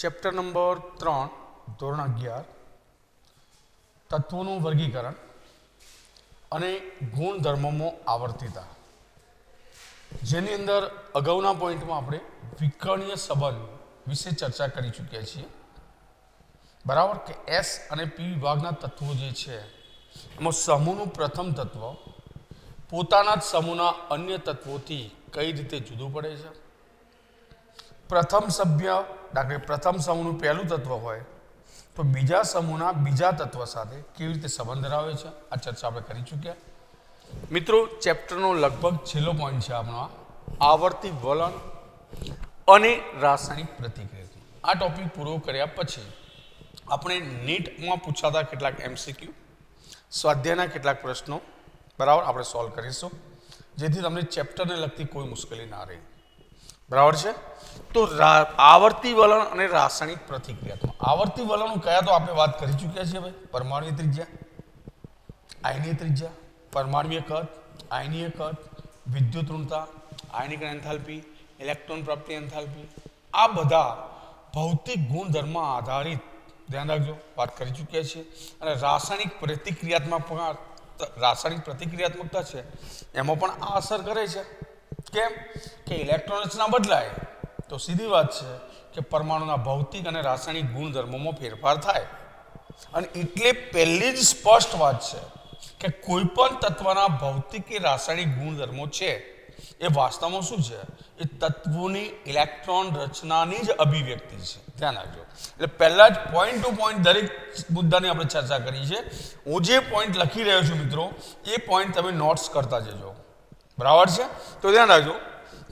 Chapter number 3 ધોરણ 11 તત્વોનું વર્ગીકરણ અને ગુણધર્મોમાં આવર્તિતા, જેની અંદર અગાઉના પોઈન્ટમાં આપણે વિકર્ણીય સંબંધ વિશે ચર્ચા કરી ચૂક્યા છીએ. બરાબર કે એસ અને પી વિભાગના તત્વો જે છે એમાં સમૂહનું પ્રથમ તત્વ પોતાના જ સમૂહના અન્ય તત્વોથી કઈ રીતે જુદું પડે છે. પ્રથમ સભ્ય દાખલે પ્રથમ સમૂહનું પહેલું તત્વ હોય તો બીજા સમૂહના બીજા તત્વ સાથે કેવી રીતે સંબંધ ધરાવે છે, આ ચર્ચા આપણે કરી ચૂક્યા. મિત્રો, ચેપ્ટરનો લગભગ છેલ્લો પોઈન્ટ છે આપણો આવર્તી વલણ અને રાસાયણિક પ્રતિક્રિયા. આ ટોપિક પૂરો કર્યા પછી આપણે નીટમાં પૂછાતા કેટલાક એમસીક્યુ, સ્વાધ્યાયના કેટલાક પ્રશ્નો બરાબર આપણે સોલ્વ કરીશું, જેથી તમને ચેપ્ટરને લગતી કોઈ મુશ્કેલી ના રહે. બરાબર છે. તો આવર્તી વલણ અને રાસાયણિક પ્રતિક્રિયાત્મક. આવર્તી વલણ કયા તો આપણે વાત કરી ચૂક્યા છીએ ભાઈ. પરમાણુય ત્રિજ્યા, આયનીય ત્રિજ્યા, પરમાણુય કદ, આયનીય કદ, વિદ્યુત ઋણતા, આયનિક એન્થાલ્પી, ઇલેક્ટ્રોન પ્રાપ્તિ એન્થાલ્પી, આ બધા ભૌતિક ગુણધર્મ આધારિત ધ્યાન રાખજો વાત કરી ચૂક્યા છીએ. અને રાસાયણિક પ્રતિક્રિયાત્મકતા છે એમાં પણ આ અસર કરે છે. કેમ કે ઇલેક્ટ્રોન રચના બદલાય તો સીધી વાત છે કે પરમાણુના ભૌતિક અને રાસાયણિક ગુણધર્મોમાં ફેરફાર થાય. અને એટલે પહેલી જ સ્પષ્ટ વાત છે કે કોઈ પણ તત્વના ભૌતિક કે રાસાયણિક ગુણધર્મો છે એ વાસ્તવમાં શું છે, એ તત્વોની ઇલેક્ટ્રોન રચનાની જ અભિવ્યક્તિ છે. ધ્યાન રાખજો. એટલે પહેલા જ પોઈન્ટ ટુ પોઈન્ટ દરેક મુદ્દાની આપણે ચર્ચા કરી છે. હું જે પોઈન્ટ લખી રહ્યો છું મિત્રો, એ પોઈન્ટ તમે નોટ્સ કરતા જજો. બરાબર છે. તો ધ્યાન રાખજો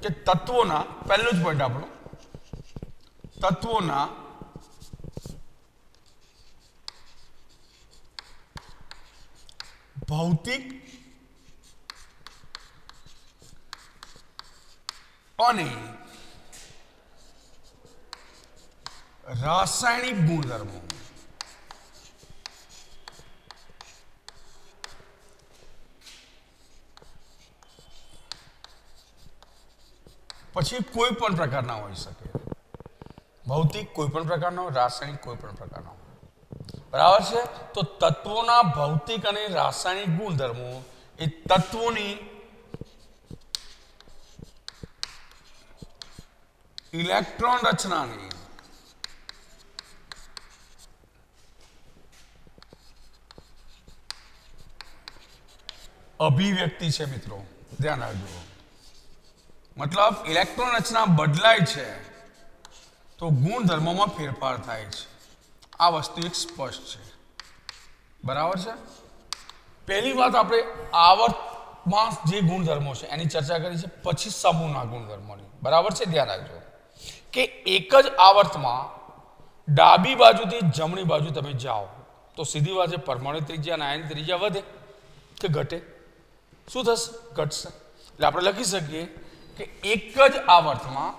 કે તત્વોના, પહેલું જ પોઈન્ટ આપણો, તત્વોના ભૌતિક અને રાસાયણિક ગુણધર્મો. પછી કોઈ પણ પ્રકારના હોઈ શકે. ભૌતિક કોઈ પણ પ્રકારનો, રાસાયણિક કોઈ પણ પ્રકારનો. બરાબર છે. તો તત્વોના ભૌતિક અને રાસાયણિક ગુણધર્મો એ તત્વોની ઇલેક્ટ્રોન રચનાની અભિવ્યક્તિ છે મિત્રો. ધ્યાન રાખજો. મતલબ ઇલેક્ટ્રોન રચના બદલાય છે તો ગુણધર્મોમાં ફેરફાર થાય છે. આ વસ્તુ એક સ્પષ્ટ છે. બરાબર છે. પહેલી વાત આપણે આવર્તમાં જે ગુણધર્મો છે એની ચર્ચા કરી છે, પછી સમૂહના ગુણધર્મોની. બરાબર છે. ધ્યાન રાખજો કે એક જ આવર્તમાં ડાબી બાજુથી જમણી બાજુ તમે જાઓ તો સીધી વાત છે પરમાણુ ત્રિજ્યા અને આયન ત્રિજ્યા વધે કે ઘટે? શું થશે? ઘટશે. એટલે આપણે લખી શકીએ કે એક જ આવર્તમાં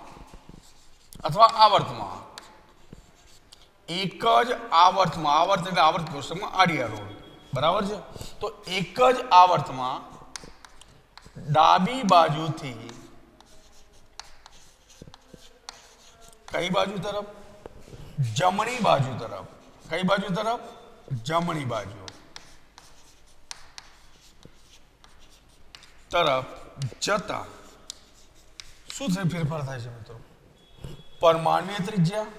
અથવા આવર્તમાં, એક જ આવર્તમાં, આવર્ત એટલે આવર્ત કોષ્ટકમાં આડી રોડ. બરાબર છે. તો એક જ આવર્તમાં ડાબી બાજુથી કઈ બાજુ તરફ? જમણી બાજુ તરફ. કઈ બાજુ તરફ? જમણી બાજુ તરફ જતા શું થાય? ફેરફાર થાય છે મિત્રો. પરમાણ્વીય ત્રિજ્યા,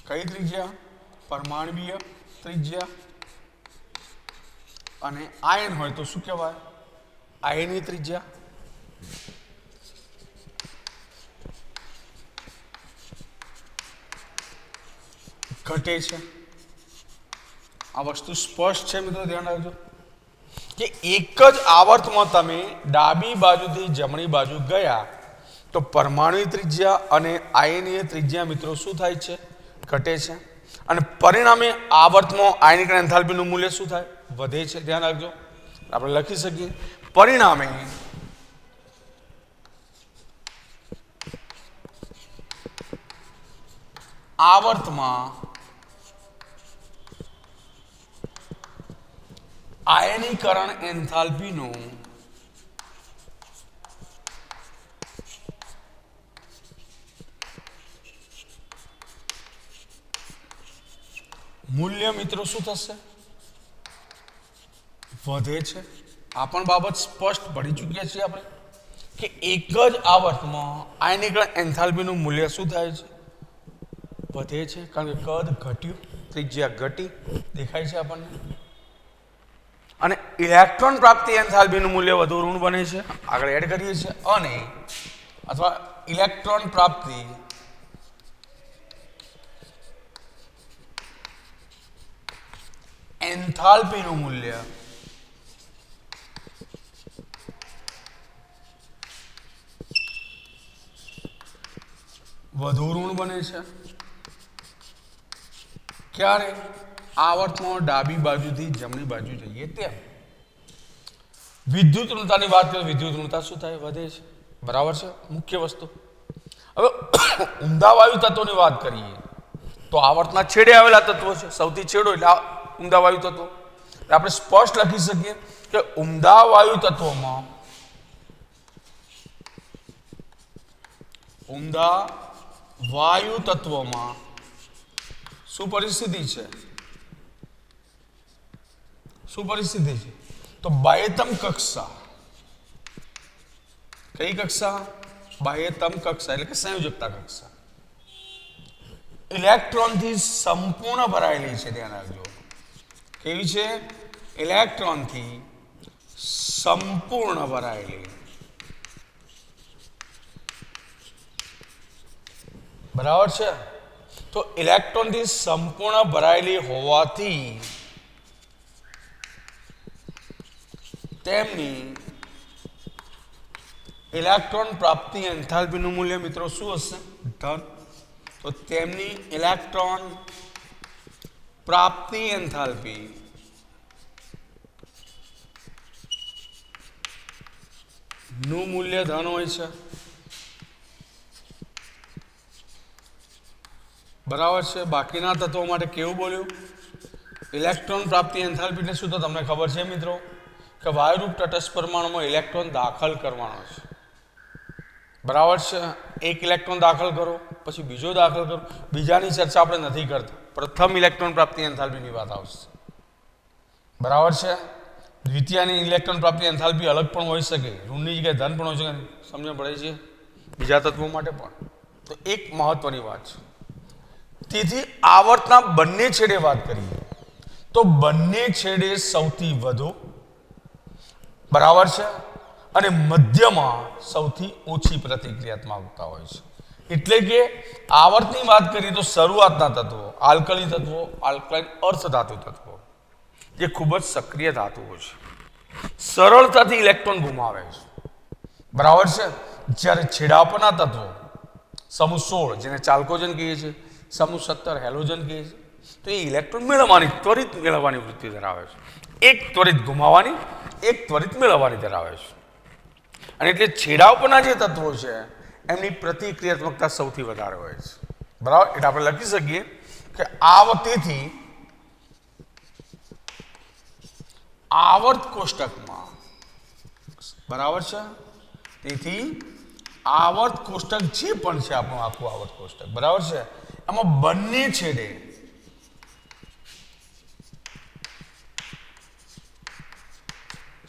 કઈ ત્રિજ્યા? પરમાણ્વીય ત્રિજ્યા. અને આયન હોય તો શું કહેવાય? આયનીય ત્રિજ્યા. ઘટે છે. આ વસ્તુ સ્પષ્ટ છે મિત્રો. ધ્યાન રાખજો કે એક જ આવર્તમાં તમે ડાબી બાજુથી જમણી બાજુ ગયા તો પરમાણુ ત્રિજ્યા અને આયનીય ત્રિજ્યા મિત્રો શું થાય છે? ઘટે છે. અને પરિણામે આવર્તમાં આયનિક એન્થાલ્પીનું મૂલ્ય શું થાય? વધે છે. ધ્યાન રાખજો. આપણે લખી શકીએ પરિણામે આવર્તમાં આયનીકરણ એન્થાલ્પીનું મૂલ્ય મિત્રો શું થશે? વધે છે. આ પણ બાબત સ્પષ્ટ પડી ચૂક્યા છીએ આપણે કે એક જ આવર્તમાં આયનિક એન્થાલ્પીનું મૂલ્ય શું થાય છે? વધે છે. કારણ કે કદ ઘટ્યું, ત્રિજ્યા ઘટી દેખાય છે આપણને. અને ઇલેક્ટ્રોન પ્રાપ્તિ એન્થાલ્પીનું મૂલ્ય વધુ ઋણ બને છે. આગળ એડ કરીએ છીએ. અને અથવા ઇલેક્ટ્રોન પ્રાપ્તિ એન્થાલ્પીનું મૂલ્ય વધુ ઋણ બને છે. ક્યારે? આવર્તમાં ડાબી બાજુથી જમણી બાજુ જઈએ તેમ. વિદ્યુત ઋણતાની વાત કરીએ, વિદ્યુત ઋણતા શું થાય? વધે છે. બરાબર છે. મુખ્ય વસ્તુ. હવે ઉમદા વાયુ તત્વોની વાત કરીએ તો આવર્તના છેડે આવેલા તત્વો છે. સૌથી છેડો એટલે ઉમદા વાયુ તત્વો. આપણે સ્પષ્ટ લખી શકીએ કે ઉમદા વાયુ તત્વોમાં શું પરિસ્થિતિ છે? તો બાહ્યતમ કક્ષા. કઈ કક્ષા? બાહ્યતમ કક્ષા એટલે કે સંયોજકતા કક્ષા. ઇલેક્ટ્રોનથી સંપૂર્ણ ભરાયેલી છે. ધ્યાન રાખજો. કેવી છે? ઇલેક્ટ્રોનથી સંપૂર્ણ ભરાયેલી. બરાબર છે. તો ઇલેક્ટ્રોનથી સંપૂર્ણ ભરાયેલી હોવાથી તેમની ઇલેક્ટ્રોન પ્રાપ્તિ એન્થાલ્પીનું મૂલ્ય મિત્રો શું હશે? ધન. તો તેમની ઇલેક્ટ્રોન પ્રાપ્તિ એન્થાલ્પી નું મૂલ્ય ધન હોય છે. બરાબર છે. બાકીના તત્વો માટે કેવું બોલ્યું? ઇલેક્ટ્રોન પ્રાપ્તિ એન્થાલ્પી એટલે શું? તો તમને ખબર છે મિત્રો કે વાયુરૂપ તટસ્થ પરમાણુમાં ઇલેક્ટ્રોન દાખલ કરવાનો છે. બરાબર છે. એક ઇલેક્ટ્રોન દાખલ કરો, પછી બીજો દાખલ કરો. બીજાની ચર્ચા આપણે નથી કરતા. પ્રથમ ઇલેક્ટ્રોન પ્રાપ્તિ એન્થાલ્પીની વાત આવશે. બરાબર છે. દ્વિતીયની ઇલેક્ટ્રોન પ્રાપ્તિ એન્થાલ્પી અલગ પણ હોઈ શકે. ઋણની જગ્યાએ ધન પણ હોઈ શકે. સમજ પડે છે? બીજા તત્વો માટે પણ. તો એક મહત્વની વાત છે. તેથી આવર્તના બંને છેડે વાત કરીએ તો બંને છેડે સૌથી વધુ, બરાબર છે, અને મધ્યમાં સૌથી ઓછી પ્રતિક્રિયાત્મકતા હોય છે. એટલે કે આવર્તની વાત કરીએ તો શરૂઆતના તત્વો, આલ્કલી તત્વો, આલ્કલાઇન અર્ધ ધાતુ તત્વો જે ખૂબ જ સક્રિય ધાતુઓ છે, સરળતાથી ઇલેક્ટ્રોન ગુમાવે છે. બરાબર છે. જ્યારે છેડા પરના તત્વો સમૂહ 16 જેને ચાલ્કોજન કહીએ છીએ, સમૂહ 17 હેલોજન કહીએ છીએ, તો એ ઇલેક્ટ્રોન ત્વરિત મેળવવાની વૃત્તિ ધરાવે છે. એક ત્વરિત ગુમાવવાની, એક ત્વરિત મેળવવાની ધરાવે છે. અને એટલે છેડા પરના જે તત્વો છે એમની પ્રતિક્રિયાત્મકતા સૌથી વધારે હોય છે. બરાબર. એટલે આપણે લખી શકીએ કે તેથી આવર્ત કોષ્ટકમાં, બરાબર છે, તેથી આવર્ત કોષ્ટક જે પણ છે આપણું આખું આવર્ત કોષ્ટક, બરાબર છે, એમાં બંને છેડે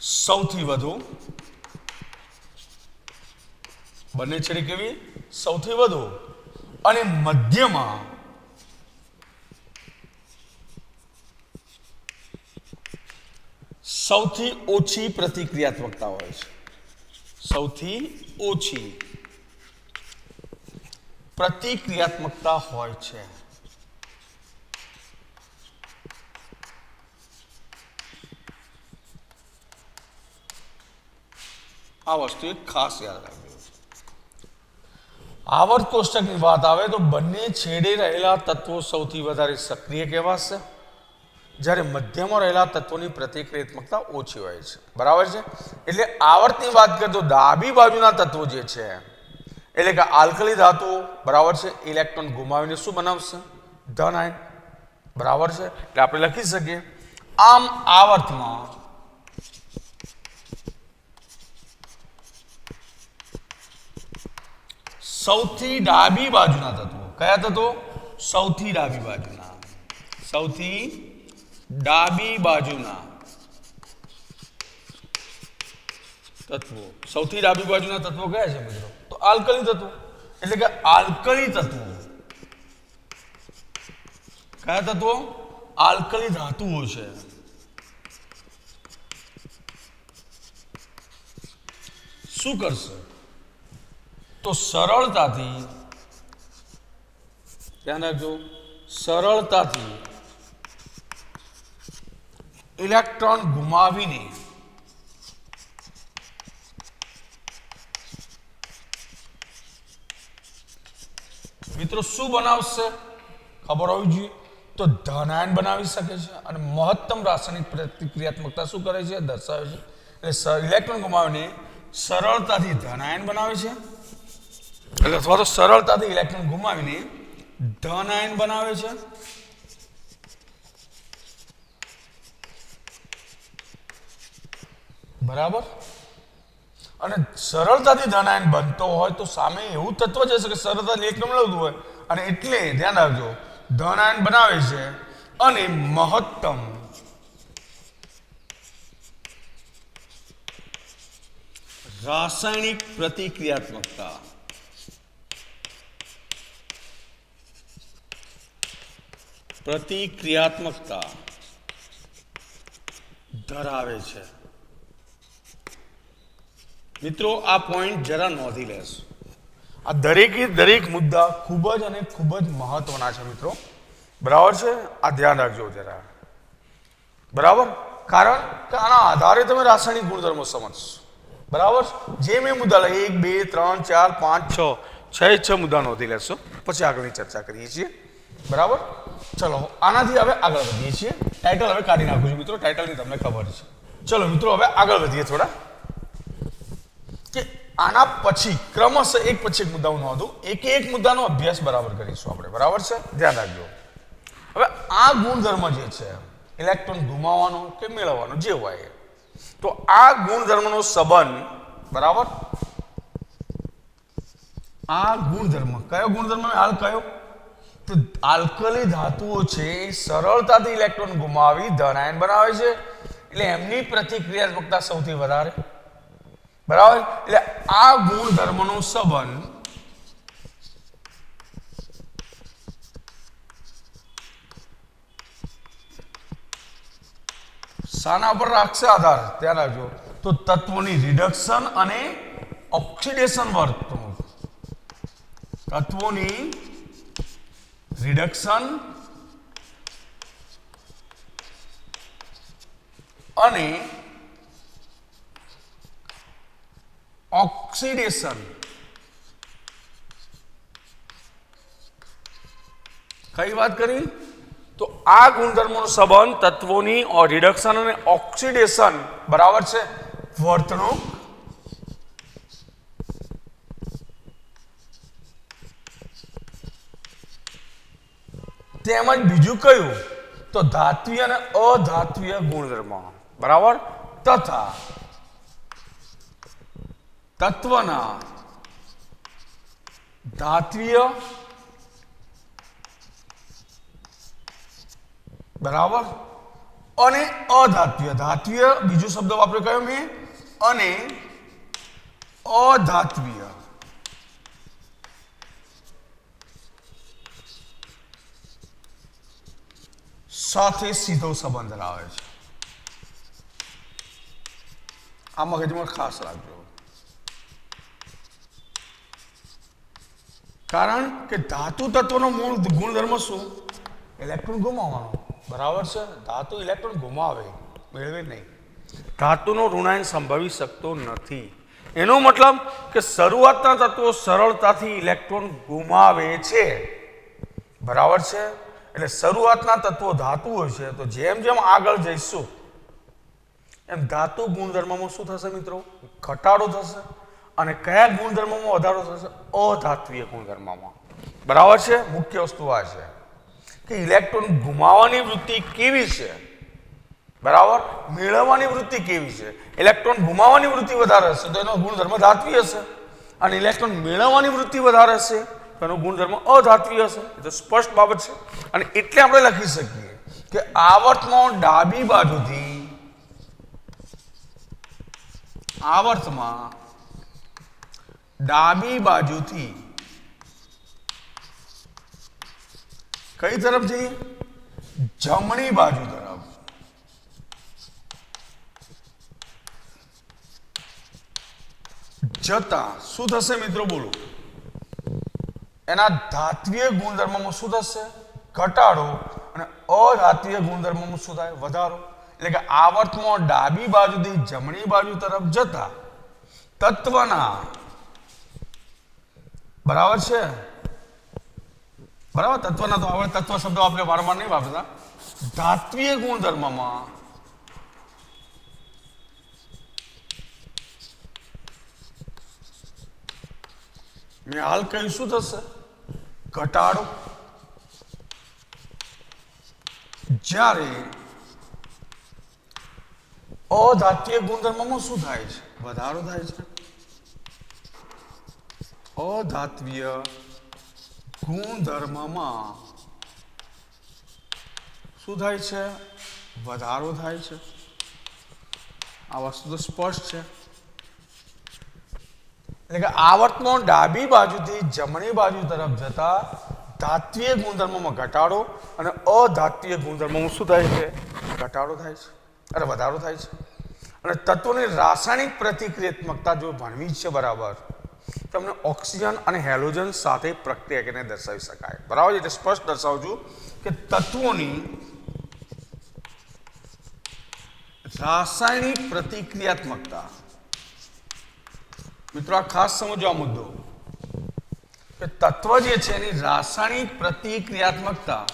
સૌથી વધુ, બંને છેડે કેવી? સૌથી વધુ, અને મધ્યમાં સૌથી ઓછી પ્રતિક્રિયાત્મકતા હોય છે. સૌથી ઓછી પ્રતિક્રિયાત્મકતા હોય છે. આ વસ્તુ એક ખાસ યાદ રાખજો. આવર્ત કોષ્ટકની વાત આવે તો બંને છેડે રહેલા તત્વો સૌથી વધારે સક્રિય કહેવાશે, જ્યારે મધ્યમાં રહેલા તત્વોની પ્રતિક્રિયાત્મકતા ઓછી હોય છે. બરાબર છે. એટલે આવર્તની વાત કરીએ તો ડાબી બાજુના તત્વો જે છે એટલે કે આલ્કલી ધાતુ, બરાબર છે, ઇલેક્ટ્રોન ગુમાવીને શું બનાવશે? ધન આયન. બરાબર છે. એટલે આપણે લખી શકીએ આમ આવર્તમાં સૌથી ડાબી બાજુના તત્વો, કયા તત્વો? સૌથી ડાબી બાજુના, સૌથી ડાબી બાજુના તત્વો. સૌથી ડાબી બાજુના તત્વો કયા છે મિત્રો? તો આલ્કલી તત્વો. એટલે કે આલ્કલી તત્વો કયા તત્વો? આલ્કલી ધાતુઓ છે. શું કરશે? તો સરળતાથી, ધ્યાન રાખજો, સરળતાથી ઇલેક્ટ્રોન ગુમાવીને મિત્રો શું બનાવશે? ખબર હોવી જોઈએ. તો ધન આયન બનાવી શકે છે અને મહત્તમ રાસાયણિક પ્રતિક્રિયાત્મકતા શું કરે છે? દર્શાવે છે. એટલે ઇલેક્ટ્રોન ગુમાવીને સરળતાથી ધન આયન બનાવે છે, એટલે અથવા તો સરળતાથી ઇલેક્ટ્રોન ગુમાવીને ધન આયન બનાવે છે. બરાબર. અને સરળતાથી ધન આયન બનતો હોય તો સામે એવું તત્વ જ હશે કે સરળતાથી ઇલેક્ટ્રોન મેળવતું હોય, અને એટલે ધ્યાન રાખજો, ધન આયન બનાવે છે અને મહત્તમ રાસાયણિક પ્રતિક્રિયાત્મકતા ધરાવે છે. મિત્રો આ પોઈન્ટ જરા નોંધી લેશો. આ દરેકે દરેક મુદ્દા ખૂબ જ અને ખૂબ જ મહત્વના છે મિત્રો. બરાબર છે? આ ધ્યાન રાખજો જરા. બરાબર. કારણ કે આના આધારે તમે રાસાયણિક ગુણધર્મો સમજશો. બરાબર. જે મેં મુદ્દા લઈ 1 2 3 4 5 6 મુદ્દા નોંધી લેશો, પછી આગળની ચર્ચા કરીએ છીએ. બરાબર. ચલો આનાથી હવે આગળ વધીએ છીએ. ટાઇટલ હવે કાઢી નાખું છું મિત્રો, ટાઇટલની તમને ખબર છે. ચલો મિત્રો હવે આગળ વધીએ થોડા, કે આના પછી ક્રમશઃ એક પછી એક મુદ્દાઓ નોંધું, એક મુદ્દાનો અભ્યાસ બરાબર કરીશું આપણે. બરાબર છે? ધ્યાન રાખજો. હવે આ ગુણધર્મ જે છે ઇલેક્ટ્રોન ગુમાવવાનો કે મેળવવાનો જે હોય, તો આ ગુણધર્મનો સંબંધ, બરાબર, આ ગુણધર્મ કયો ગુણધર્મ હાલ કયો? તો આલ્કલી ધાતુઓ છે એ સરળતાથી ઇલેક્ટ્રોન ગુમાવી ધન આયન બનાવે છે, એટલે એમની પ્રતિક્રિયાત્મકતા સૌથી વધારે. બરાબર. એટલે આ ગુણધર્મનો સંબંધ શાના પર રાખશે આધાર? ધ્યાન રાખજો. તો તત્વોની રિડક્શન અને ઓક્સિડેશન વર્તણૂક. તત્વોની રિડક્શન અને ઓક્સિડેશન કઈ વાત કરી? તો આ ગુણધર્મોનો સંબંધ તત્વોની રિડક્શન અને ઓક્સિડેશન, બરાબર છે, વર્તણૂક તેમજ બીજું કયું? તો ધાત્વિય અને અધાત્વિય ગુણધર્મ, બરાબર, તથા તત્વના ધાત્વિય, બરાબર, અને અધાત્વિય. ધાત્વિય બીજો શબ્દ વાપર્યો કયો મેં? અને અધાત્વિય સાથે સીધો સંબંધ ધરાવે છે. આ મગજમાં ખાસ રાખજો. કારણ કે ધાતુ તત્વનો મૂળ ગુણધર્મ શું? ઇલેક્ટ્રોન ગુમાવવાનો. બરાબર છે? ધાતુ ઇલેક્ટ્રોન ગુમાવે, મેળવે નહીં. ધાતુનો ઋણાયન સંભવી શકતો નથી. એનો મતલબ કે શરૂઆતના તત્વો સરળતાથી ઇલેક્ટ્રોન ગુમાવે છે. બરાબર છે? એટલે શરૂઆતના તત્વો ધાતુઓ છે, તો જેમ જેમ આગળ જઈશું એમ ધાતુ ગુણધર્મમાં શું થશે મિત્રો? ઘટાડો થશે. અને કયા ગુણધર્મમાં વધારો થશે? અધાત્વિય ગુણધર્મમાં. બરાબર છે? મુખ્ય વસ્તુ આ છે કે ઇલેક્ટ્રોન ગુમાવવાની વૃત્તિ કેવી છે, બરાબર, મેળવવાની વૃત્તિ કેવી છે. ઇલેક્ટ્રોન ગુમાવવાની વૃત્તિ વધારે હશે તો એનો ગુણધર્મ ધાત્વિય હશે, અને ઇલેક્ટ્રોન મેળવવાની વૃત્તિ વધારે હશે તો એનો ગુણધર્મ અધાત્વિય હશે. એ તો સ્પષ્ટ બાબત છે. અને એટલે આપણે લખી શકીએ કે આવર્તમાં ડાબી બાજુથી કઈ તરફ જઈએ? જમણી બાજુ તરફ. જતા શું થશે મિત્રો? બોલો. એના ધાત્વીય ગુણધર્મમાં શું થશે? ઘટાડો. અને અધાત્વીય ગુણધર્મમાં શું થાય? વધારો. એટલે કે આવર્તમાં ડાબી બાજુથી જમણી બાજુ તરફ જતા તત્વના, બરાબર છે? બરાબર, તત્વના તો આપણે તત્વ શબ્દો આપણે વારંવાર નહીં વાપરતા. ધાત્વીય ગુણધર્મમાં મેં હાલ કહ્યું શું થશે? ઘટાડો. જ્યારે અધાત્વીય ગુણધર્મમાં શું થાય છે? વધારો થાય છે. અધાત્વીય ગુણધર્મમાં શું થાય છે? વધારો થાય છે. આ વસ્તુ તો સ્પષ્ટ છે. એટલે કે આવર્તમાં ડાબી બાજુથી જમણી બાજુ તરફ જતા ધાત્વીય ગુણધર્મમાં ઘટાડો અને અધાત્વીય ગુણધર્મમાં શું થાય છે? ઘટાડો થાય છે, અરે વધારો થાય છે. અને તત્વોની રાસાયણિક પ્રતિક્રિયાત્મકતા જો ભણવી છે બરાબર, તમને ઓક્સિજન અને હેલોજન સાથે પ્રક્રિયા કરીને દર્શાવી શકાય. બરાબર, એટલે સ્પષ્ટ દર્શાવું છું કે તત્વોની રાસાયણિક પ્રતિક્રિયાત્મકતા. મિત્રો આ ખાસ સમજો આ મુદ્દો કે તત્વ જે છે એની રાસાયણિક પ્રતિક્રિયાત્મકતા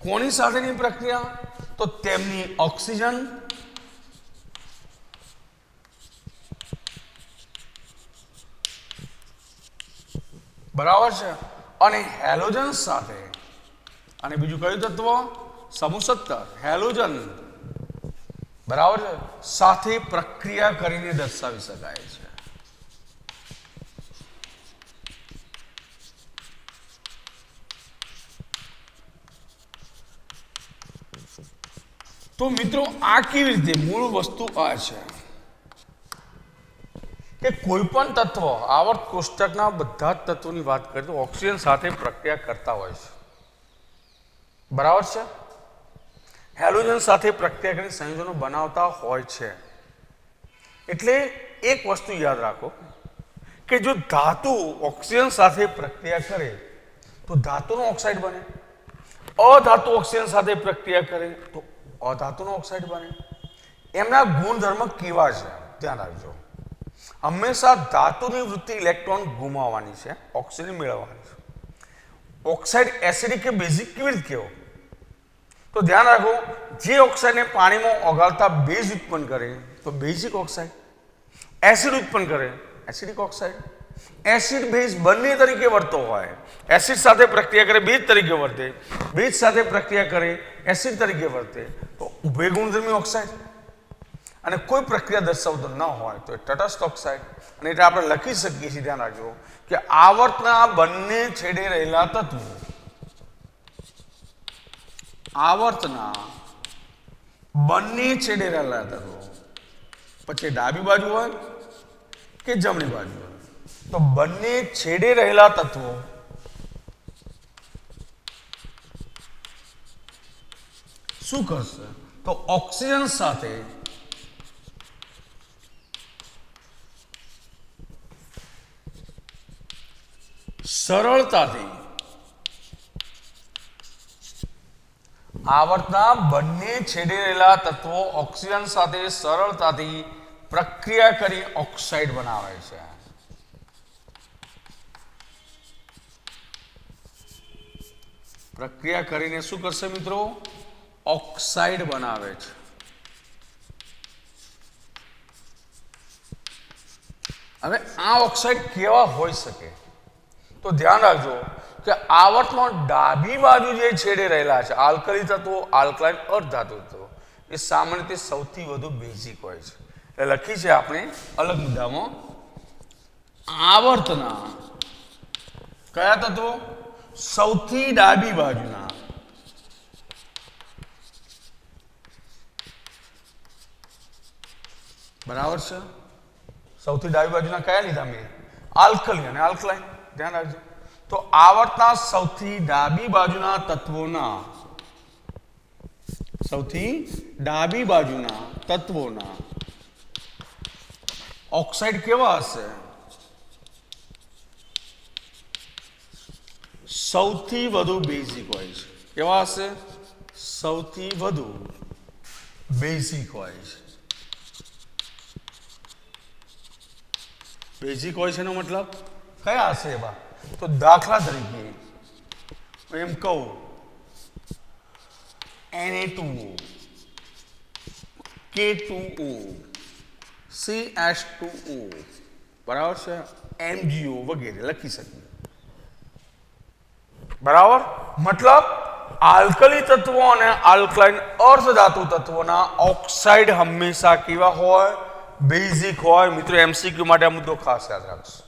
કોની સાથેની પ્રક્રિયા? તો તેમની ઓક્સિજન બરાબર છે અને હેલોજન સાથે. અને બીજું કયું તત્વ? સમૂહ 17 હેલોજન બરાબર છે સાથે પ્રક્રિયા કરીને દર્શાવી શકાય છે. તો મિત્રો આ કેવી રીતે? મૂળ વસ્તુ આ છે કે કોઈ પણ તત્વ આવર્ત કોષ્ટકના બધા જ તત્વોની વાત કરીએ તો ઓક્સિજન સાથે પ્રક્રિયા કરતા હોય છે. બરાબર છે? હેલોજન સાથે પ્રક્રિયા કરીને સંયોજનો બનાવતા હોય છે. એટલે એક વસ્તુ યાદ રાખો કે જો ધાતુ ઓક્સિજન સાથે પ્રક્રિયા કરે તો ધાતુનો ઓક્સાઇડ બને. અધાતુ ઓક્સિજન સાથે પ્રક્રિયા કરે તો અધાતુનો ઓક્સાઇડ બને. એમના ગુણધર્મ કેવા છે ધ્યાન રાખજો. હંમેશા ધાતુની વૃત્તિ ઇલેક્ટ્રોન ગુમાવવાની છે, ઓક્સિજન મેળવવાની છે. ઓક્સાઇડ એસિડિક કે બેઝિક કેવી રીતે કહેવો? તો ધ્યાન રાખો, જે ઓક્સાઇડને પાણીમાં ઓગાળતા બેઝ ઉત્પન્ન કરે તો બેઝિક ઓક્સાઇડ, એસિડ ઉત્પન્ન કરે એસિડિક ઓક્સાઇડ. એસિડ બેઝ બંને તરીકે વર્તો હોય. એસિડ સાથે પ્રક્રિયા કરે બેઝ તરીકે વર્તે, બેઝ સાથે પ્રક્રિયા કરે એસિડ તરીકે વર્તે તો ઉભય ગુણધર્મી ઓક્સાઇડ. અને કોઈ પ્રક્રિયા દર્શાવતો ન હોય તો એ તટસ્થ ઓક્સાઇડ. અને એટલે આપણે લખી શકીએ છીએ, ધ્યાન રાખજો કે આવર્તના બંને છેડે રહેલા તત્વો, આવર્તના બંને છેડે રહેલા તત્વો, પછી ડાબી બાજુ હોય કે જમણી બાજુ હોય, તો બંને છેડે રહેલા તત્વો શું કરશે? તો ઓક્સિજન સાથે સરળતાથી, આવર્તના બંને છેડે રહેલા તત્વો ઓક્સિજન સાથે સરળતાથી પ્રક્રિયા કરી ઓક્સાઇડ બનાવે છે. પ્રક્રિયા કરીને શું કરશે મિત્રો? ઓક્સાઇડ બનાવે છે. હવે આ ઓક્સાઇડ કેવા હોઈ શકે? તો ધ્યાન રાખજો કે આવર્તમાં ડાબી બાજુ જે છેડે રહેલા છે આલ્કલી તત્વો, આલ્કલાઇન અર્ધધાતુ તત્વો, એ સામાન્ય રીતે સૌથી વધુ બેઝિક હોય છે. એટલે લખી છે આપણે અલગ મુદ્દામાં, આવર્તના કયા તત્વો? સૌથી ડાબી બાજુના. બરાબર છે. સૌથી ડાબી બાજુના કયા લીધા મેં? આલ્કલી અને આલ્કલાઇન. ધ્યાન રાખજો. તો આવર્તના સૌથી ડાબી બાજુના તત્વોના ઓક્સાઇડ કેવા હશે? સૌથી વધુ બેઝિક હોય છે. કેવા હશે? સૌથી વધુ બેઝિક હોય છે. બેઝિક હોય છે એનો મતલબ કયા હશે એવા? તો દાખલા તરીકે એમ કહું Na2O, K2O, CH2O, બરાબર છે, MgO વગેરે લખી શકીએ. બરાબર. મતલબ આલ્કલી તત્વો અને આલ્કલાઇન અર્ધધાતુ તત્વોના ઓક્સાઇડ હંમેશા કેવા હોય? બેઝિક હોય. મિત્રો એમસીક્યુ માટે આ મુદ્દો ખાસ યાદ રાખશો.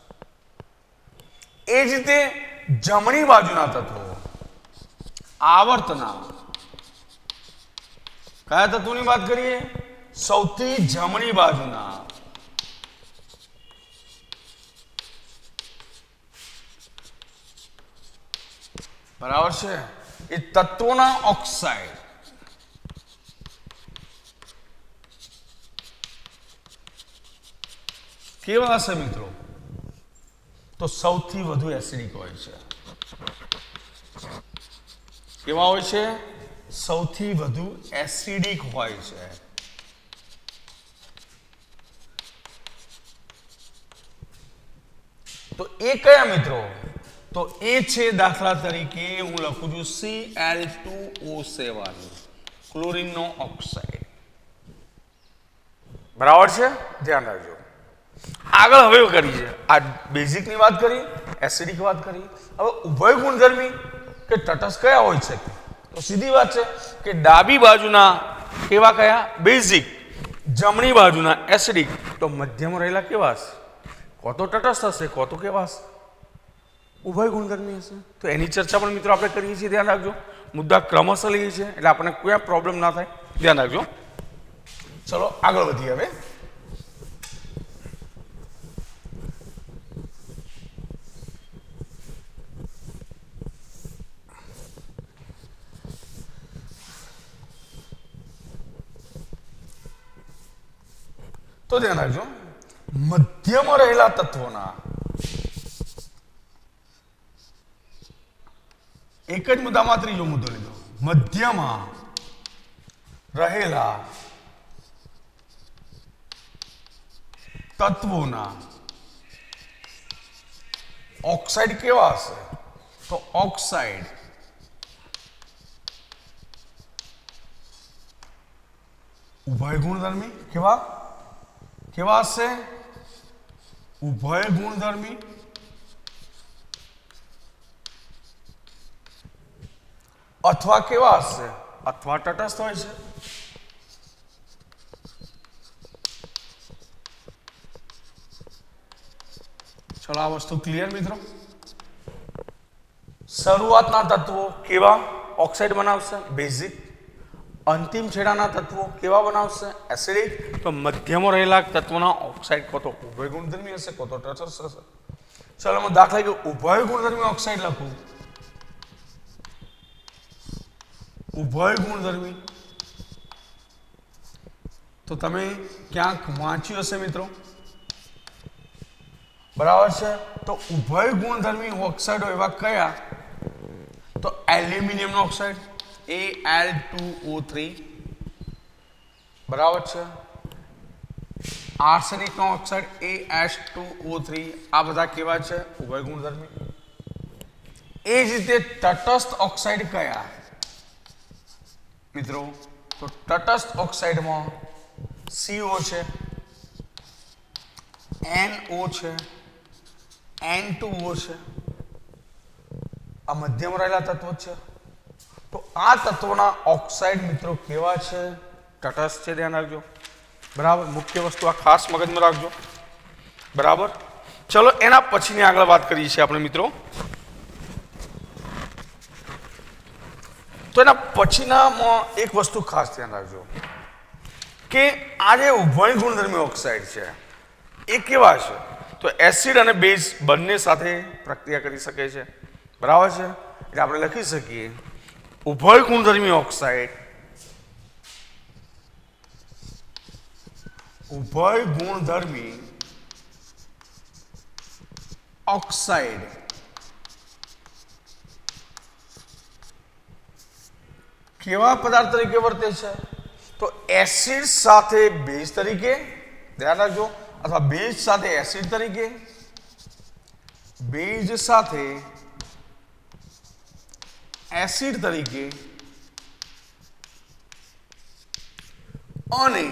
એ જ રીતે જમણી બાજુના તત્વો આવર્તના કયા તત્વોની વાત કરીએ? સૌથી જમણી બાજુના. બરાબર છે. એ તત્વોના ઓક્સાઇડ કેવા હશે મિત્રો? તો સૌથી વધુ એસિડિક હોય છે. કેવા હોય છે? સૌથી વધુ એસિડિક હોય છે. તો એ કયા મિત્રો? તો એ છે દાખલા તરીકે હું લખું છું Cl2O7, ક્લોરીનનો ઓક્સાઇડ. બરાબર છે. ધ્યાન રાખજો. આગળ હવે કરી છે આ બેઝિકની વાત કરી, એસિડિક વાત કરી. હવે ઉભય ગુણધર્મી કે તટસ્થ કયા હોય છે? તો સીધી વાત છે કે ડાબી બાજુના કેવા કયા? બેઝિક. જમણી બાજુના એસિડિક. તો મધ્યમાં રહેલા કેવા હશે? કો તો તટસ્થ હશે, કો તો કેવા હશે? ઉભય ગુણધર્મી હશે. તો એની ચર્ચા પણ મિત્રો આપણે કરીએ છીએ. ધ્યાન રાખજો. મુદ્દા ક્રમશઃ લઈએ છીએ એટલે આપણને કોઈ પ્રોબ્લેમ ના થાય. ધ્યાન રાખજો. ચલો આગળ વધીએ હવે. તો ધ્યાન રાખજો. મધ્યમાં રહેલા તત્વોના એક જ મુદ્દામાં ત્રીજો મુદ્દો લીધો. મધ્યમાં રહેલા તત્વોના ઓક્સાઇડ કેવા હશે? તો ઓક્સાઇડ ઉભય ગુણધર્મી. કેવા હશે? ઉભય ગુણધર્મી અથવા કેવા હશે? અથવા તટસ્થ હોય છે. ચલો આ વસ્તુ ક્લિયર મિત્રો. શરૂઆતના તત્વો કેવા ઓક્સાઇડ બનાવશે? બેઝિક. અંતિમ છેડાના તત્વો કેવા બનાવશે? એસિડિક. તો મધ્યમાં રહેલા તત્વોના ઓક્સાઇડ કો તો ઉભય ગુણધર્મી હશે, કો તો તટસ્થ હશે. ચલો હું દાખલા કે ઉભય ગુણધર્મી ઓક્સાઇડ લખું. ઉભય ગુણધર્મી તો તમે ક્યાંક વાંચ્યું હશે મિત્રો. બરાબર છે. તો ઉભય ગુણધર્મી ઓક્સાઇડ એવા કયા? તો એલ્યુમિનિયમનો ઓક્સાઇડ Al2O3. બરાબર છે. આર્સેનિકનો ઓક્સાઇડ AH2O3. આ બધા કેવા છે? ઉભય ગુણધર્મી. એ જ રીતે તટસ્થ ઓક્સાઇડ કયા મિત્રો? તો તટસ્થ ઓક્સાઇડમાં CO છે, NO છે, N2O છે. આ મધ્યમ રહેલા તત્વો છે. તો આ તત્વોના ઓક્સાઇડ મિત્રો કેવા છે? તટસ્થ છે. ધ્યાન રાખજો. બરાબર. મુખ્ય વસ્તુ આ ખાસ મગજમાં રાખજો. બરાબર. ચલો એના પછીની આગળ વાત કરીએ છીએ આપણે મિત્રો તો એના પછીનામાં એક વસ્તુ ખાસ ધ્યાન રાખજો કે આ જે ઉભય ગુણધર્મી ઓક્સાઇડ છે એ કેવા છે? તો એસિડ અને બેઝ બંને સાથે પ્રક્રિયા કરી શકે છે, બરાબર છે. એટલે આપણે લખી શકીએ ઉભય ગુણધર્મી ઓક્સાઇડ, ઉભય ગુણધર્મી ઓક્સાઇડ કેવા પદાર્થ તરીકે વર્તે છે? તો એસિડ સાથે બેઝ તરીકે, ધ્યાન રાખજો, અથવા બેઝ સાથે એસિડ તરીકે, બેઝ સાથે એસિડ તરીકે અને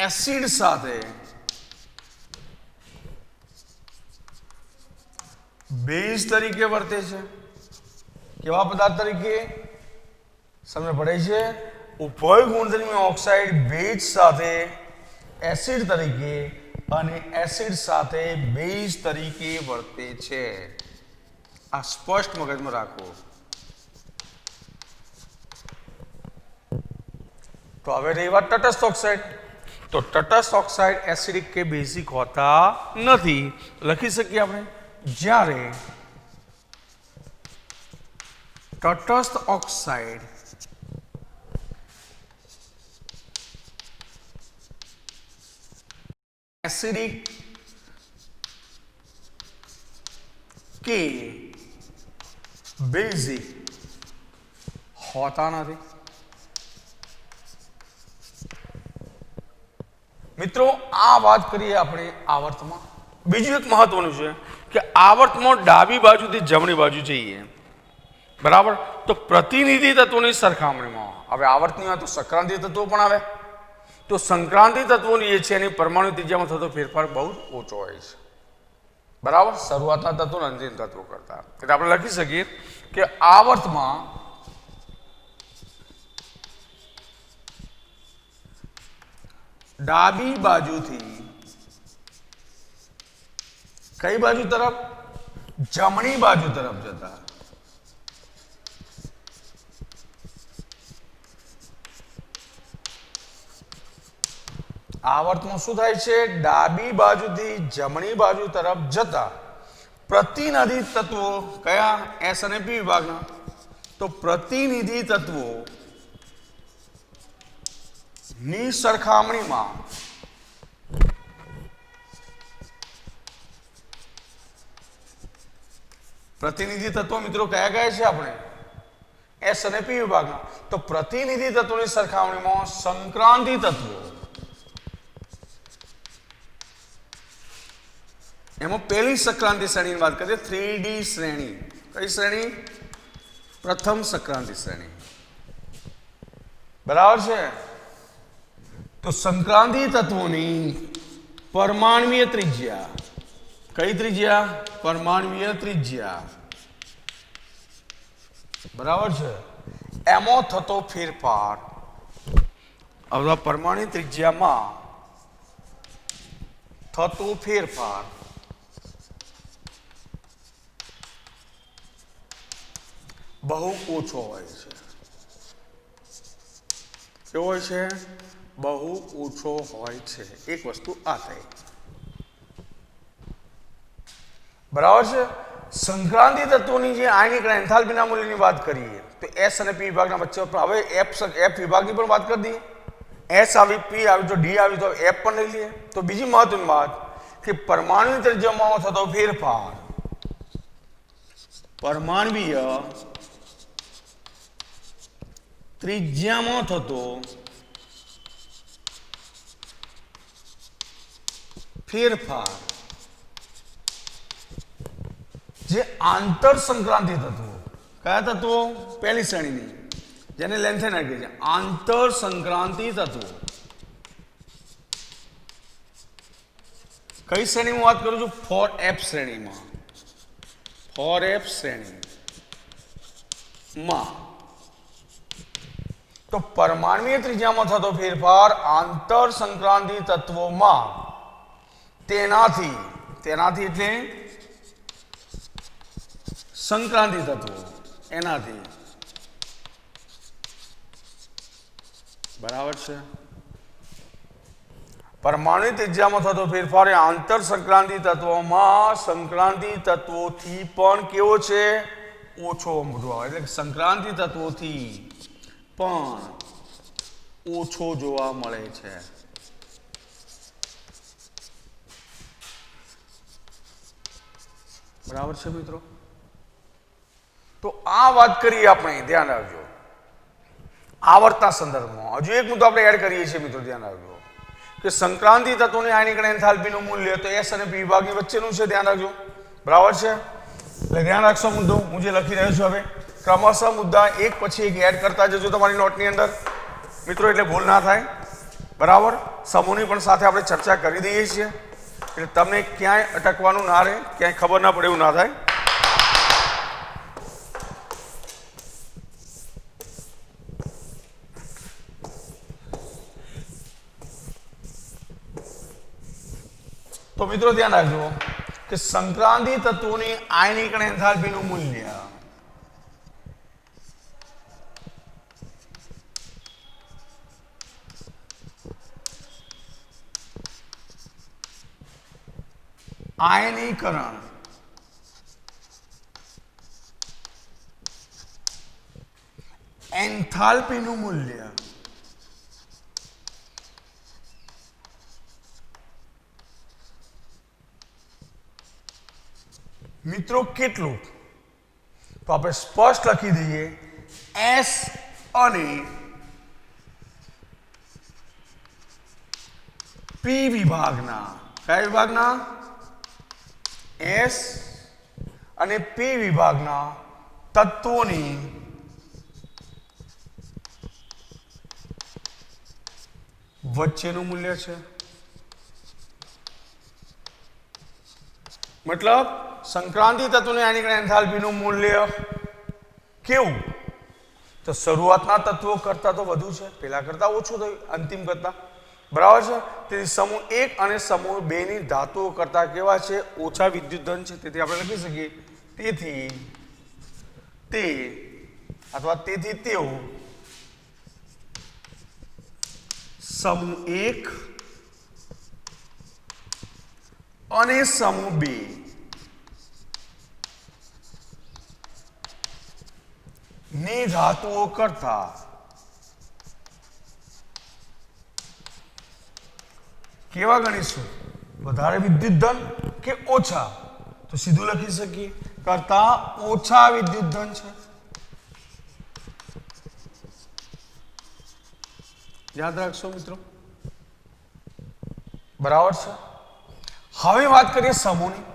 એસિડ સાથે બેઝ તરીકે વર્તે છે. કેવા પદાર્થ તરીકે? સમજ પડે છે? ઉભય ગુણધર્મી ઓક્સાઇડ બેઝ સાથે એસિડ તરીકે અને એસિડ સાથે બેઝ તરીકે વર્તે છે. આ સ્પષ્ટ મગજમાં રાખો. તો હવે રહી વાત તટસ્થ ઓક્સાઇડ. તો તટસ્થ ઓક્સાઇડ એસિડિક કે બેઝિક હોતા નથી. લખી શકીએ આપણે જ્યારે તટસ્થ ઓક્સાઇડ एसिडिक के बेसिक होता नहीं. मित्रों आ बात करिए अपने आवर्त में. बीजू एक महत्वનું છે કે આવર્તમાં ડાબી બાજુથી જમણી બાજુ જઈએ, બરાબર. તો પ્રતિનિધિ તત્વોની સરખામણીમાં હવે આવર્તની વાત તો સંક્રાંતિ તત્વો પણ આવે. તો સંક્રાંતિ તત્વોની જે છે એની પરમાણુ ત્રિજ્યામાં થતો ફેરફાર બહુ ઓછો હોય છે, બરાબર, શરૂઆતના તત્વો અંતિમ તત્વો કરતા. એટલે આપણે લખી શકીએ કે આવર્તમાં ડાબી બાજુથી કઈ બાજુ તરફ? જમણી બાજુ તરફ જતા આવર્તમાં શું થાય છે? ડાબી બાજુથી જમણી બાજુ તરફ જતા પ્રતિનિધિ તત્વો કયા? એસ અને પી વિભાગના. તો પ્રતિનિધિ તત્વો ની સરખામણીમાં પ્રતિનિધિ તત્વો મિત્રો કયા કયા છે? આપણે એસ અને પી વિભાગના. તો પ્રતિનિધિ તત્વોની સરખામણીમાં સંક્રાંતિ તત્વો, એમાં પહેલી સંક્રાંતિ શ્રેણીની વાત કરીએ, 3D શ્રેણી. કઈ શ્રેણી? પ્રથમ સંક્રાંતિ શ્રેણી, બરાબર છે. તો સંક્રાંતિ તત્વોની પરમાણ્વીય ત્રિજ્યા, કઈ ત્રિજ્યા? પરમાણ્વીય ત્રિજ્યા, બરાબર છે. એમાં થતો ફેરફાર અથવા પરમાણુ ત્રિજ્યામાં થતો ફેરફાર બહુ ઓછો હોય છે. કેવો હોય છે? બહુ ઓછો હોય છે. એક વસ્તુ આ થઈ, બરાબર છે. સંક્રાંતિ તત્વોની જે આયનિક એન્થાલ્પીના મૂલ્યની વાત કરીએ તો એસ અને પી વિભાગના વચ્ચે. હવે એફ વિભાગની પણ વાત કરી દઈએ. એસ આવી, પી આવી, તો ડી આવી, તો એફ પણ લઈ લઈએ. તો બીજી મહત્વની વાત કે પરમાણુ ત્રિજ્યામાં થતો ફેરફાર, પરમાણ્વીય ત્રિજ્યામાં થતો ફેરફાર જે આંતર સંક્રાંતિ તત્વો, કયા તત્વો? પહેલી શ્રેણીની, જેને લેન્થેન કહે છે. આંતર સંક્રાંતિ તત્વો કઈ શ્રેણીમાં વાત કરું છું? 4F શ્રેણીમાં. 4F શ્રેણીમાં તો પરમાણ્વીય ત્રિજ્યામાં થતો ફેરફાર આંતર સંક્રાંતિ તત્વોમાં તેનાથી એટલે સંક્રાંતિ તત્વો, એનાથી બરાબર છે. પરમાણુ ત્રિજ્યામાં થતો ફેરફાર એ આંતર સંક્રાંતિ તત્વોમાં સંક્રાંતિ તત્વોથી પણ કેવો છે? ઓછો જોવા, એટલે કે સંક્રાંતિ તત્વોથી પણ ઓછો જોવા મળે છે. બરાબર છે મિત્રો. તો આ વાત કરીએ આપણે, ધ્યાન રાખજો આવર્તના સંદર્ભમાં. હજુ એક મુદ્દો આપણે એડ કરીએ છીએ મિત્રો, ધ્યાન રાખજો કે સંક્રાંતિ તત્વોની આયનીકરણ એન્થાલ્પીનું મૂલ્ય તો એસ અને પી વિભાગની વચ્ચેનું છે. ધ્યાન રાખજો, બરાબર છે. એટલે ધ્યાન રાખશો મુદ્દો હું જે લખી રહ્યો છું હવે ક્રમશઃ મુદ્દા એક પછી એક એડ કરતા જજો તમારી નોટની અંદર મિત્રો, એટલે ભૂલ ના થાય. બરાબર, સમૂહની પણ સાથે આપણે ચર્ચા કરી દઈએ છીએ એટલે તમને ક્યાંય અટકવાનું ના રહે, ક્યાંય ખબર ના પડે એવું ના થાય. તો મિત્રો ધ્યાન રાખજો કે સંક્રાંતિ તત્વોની આયનીકરણ એન્થાલ્પીનું મૂલ્ય આયનીકરણ એન્થાલ્પીનું મૂલ્ય મિત્રો કેટલું? તો આપણે સ્પષ્ટ લખી દઈએ એસ અને પી વિભાગના. કયા વિભાગના? એસ અને પી વિભાગના તત્વોની વચ્ચેનું મૂલ્ય છે. મતલબ સંક્રાંતિ તત્વોની આયનીકરણ એન્થાલ્પીનું મૂલ્ય કેવું? તો શરૂઆતના તત્વો કરતા તો વધુ છે, પેલા કરતા ઓછું થયું, અંતિમ કરતા. બરાબર છે. તેથી સમૂહ 1 અને સમૂહ 2 ની ધાતુઓ કરતા કેવા છે? ઓછા વિદ્યુતધન છે. તેથી આપણે લખી શકીએ તેથી તે અથવા તેથી તેઓ સમૂહ 1 અને સમૂહ 2 ની ધાતુઓ કરતા કેવા ગણીશું? વધારે વિદ્યુતધન કે ઓછા? તો સીધું લખી શકીએ કરતા ઓછા વિદ્યુતધન છે. યાદ રાખશો મિત્રો, બરાબર છે. હવે વાત કરીએ સમૂહની.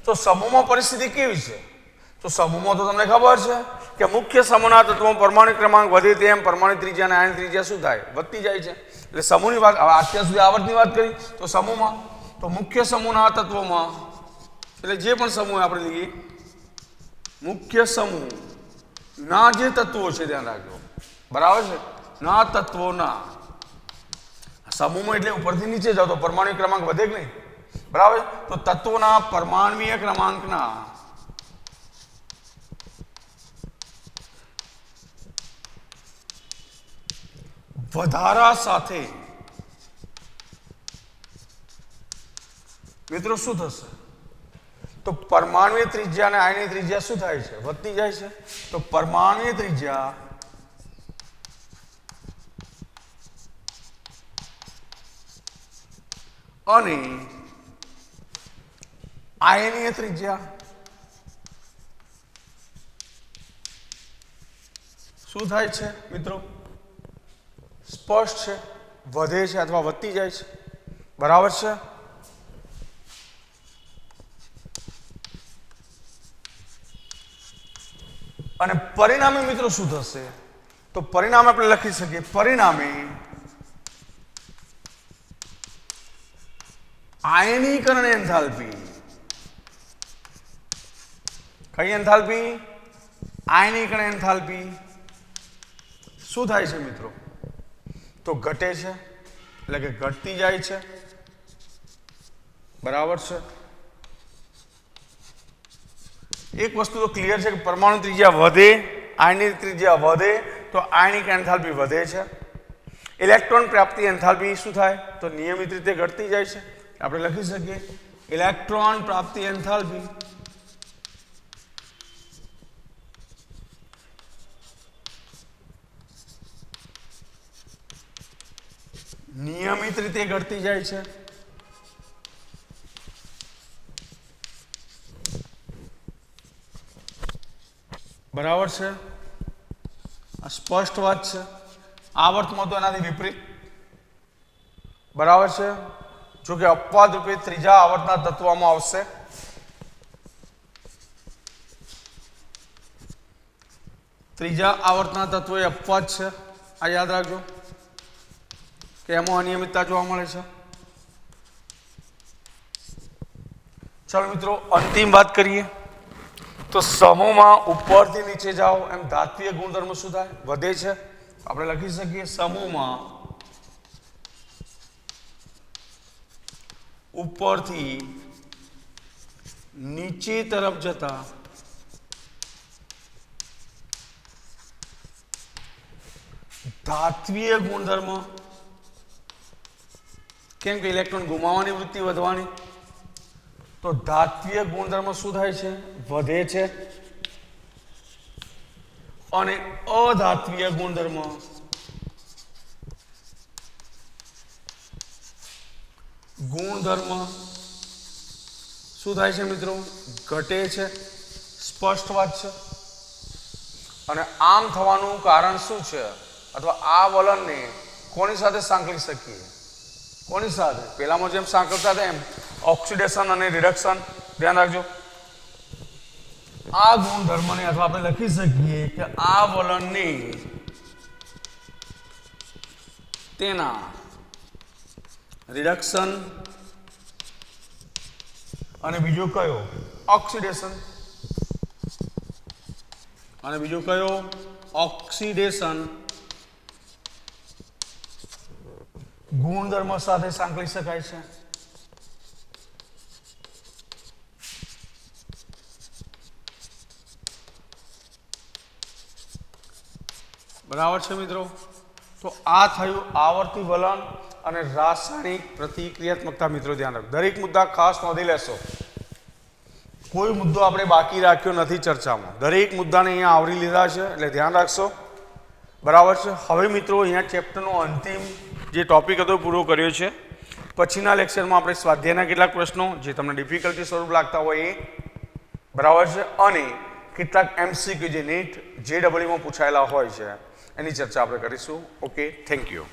તો સમૂહમાં પરિસ્થિતિ કેવી છે? તો સમૂહમાં તો તમને ખબર છે કે મુખ્ય સમૂહના તત્વોમાં પરમાણુ ક્રમાંક વધે તેમ પરમાણુ ત્રિજ્યા અને આયન ત્રિજ્યા શું થાય? વધતી જાય છે. એટલે સમૂહની વાત, અત્યાર સુધી આવર્તની વાત કરી તો સમૂહમાં તો મુખ્ય સમૂહના તત્વોમાં એટલે જે પણ સમૂહ આપણે લઈએ મુખ્ય સમૂહ ના જે તત્વો છે ધ્યાન રાખજો, બરાબર છે. ના તત્વોના સમૂહમાં એટલે ઉપરથી નીચે જાઓ તો પરમાણુ ક્રમાંક વધે કે નહીં? બરાબર. તો તત્વોના પરમાણ્વીય ક્રમાંકના વધારા સાથે મિત્રો શું થશે? તો પરમાણુની ત્રિજ્યા અને આયનની ત્રિજ્યા શું થાય છે? વધતી જાય છે. તો પરમાણુની ત્રિજ્યા અને આયનીય ત્રિજ્યા શું થાય છે મિત્રો? સ્પષ્ટ છે, વધે છે અથવા વધતી જાય છે. બરાબર છે. અને પરિણામે મિત્રો શું થશે? તો પરિણામ આપણે લખી શકીએ પરિણામે આયનીકરણ એન્થાલ્પી. કઈ એન્થાલ્પી? આયનીકરણ એન્થાલ્પી શું થાય છે મિત્રો? તો ઘટે છે, એટલે કે ઘટતી જાય છે. બરાબર છે. એક વસ્તુ તો ક્લિયર છે કે પરમાણુ ત્રિજ્યા વધે, આયનની ત્રિજ્યા વધે તો આયનિક એન્થાલ્પી વધે છે. ઇલેક્ટ્રોન પ્રાપ્તિ એન્થાલ્પી શું થાય તો નિયમિત રીતે ઘટતી જાય છે. આપણે લખી શકીએ ઇલેક્ટ્રોન પ્રાપ્તિ એન્થાલ્પી નિયમિત રીતે ઘટતી જાય છે. બરાબર છે, આ સ્પષ્ટ વાત છે. આવર્તમાં તો એનાથી વિપરીત. બરાબર છે, જો કે અપવાદ રૂપે ત્રીજા આવર્તના તત્વમાં આવશે. ત્રીજા આવર્તના તત્વ એ અપવાદ છે, આ યાદ રાખજો કે એમાં અનિયમિતતા જોવા મળે છે. ચાલો મિત્રો અંતિમ વાત કરીએ તો સમૂહમાં ઉપરથી નીચે જાઓ એમ ધાત્વીય ગુણધર્મ શું થાય વધે છે. આપણે લખી શકીએ સમૂહમાં ઉપરથી નીચે તરફ જતા ધાત્વીય ગુણધર્મ, કેમ કે ઇલેક્ટ્રોન ગુમાવવાની વૃત્તિ વધવાની, તો ધાત્વીય ગુણધર્મ શું થાય છે વધે છે. અને અધાત્વીય ગુણધર્મ શું થાય છે મિત્રો ઘટે છે. સ્પષ્ટ વાત છે. અને આમ થવાનું કારણ શું છે અથવા આ વલણને કોની સાથે સાંકળી શકીએ, કોની સાથે પેલામાં જેમ સાંકળતા હતા એમ ઓક્સિડેશન અને રિડક્શન. ધ્યાન રાખજો આ ગુણધર્મને અથવા આપણે લખી શકીએ કે આ વલણને તેના રિડક્શન અને બીજો કયો ઓક્સિડેશન, અને બીજો કયો ઓક્સિડેશન ગુણધર્મ સાથે સાંકળી શકાય છે. બરાબર છે મિત્રો. તો આ થયું આવર્તી વલણ અને રાસાયણિક પ્રતિક્રિયાત્મકતા. મિત્રો ધ્યાન રાખો, દરેક મુદ્દા ખાસ નોંધી લેશો. કોઈ મુદ્દો આપણે બાકી રાખ્યો નથી ચર્ચામાં, દરેક મુદ્દાને અહીંયા આવરી લીધા છે એટલે ધ્યાન રાખશો. બરાબર છે. હવે મિત્રો અહીંયા ચેપ્ટરનો અંતિમ જે ટોપિક હતો પૂરો કર્યો છે. પછીના લેક્ચરમાં આપણે સ્વાધ્યાયના કેટલાક પ્રશ્નો જે તમને ડિફિકલ્ટી સ્વરૂપ લાગતા હોય એ, બરાબર છે, અને કેટલાક MCQ જે નીટ JEE માં પૂછાયેલા હોય છે એની ચર્ચા આપણે કરીશું. Okay, thank you.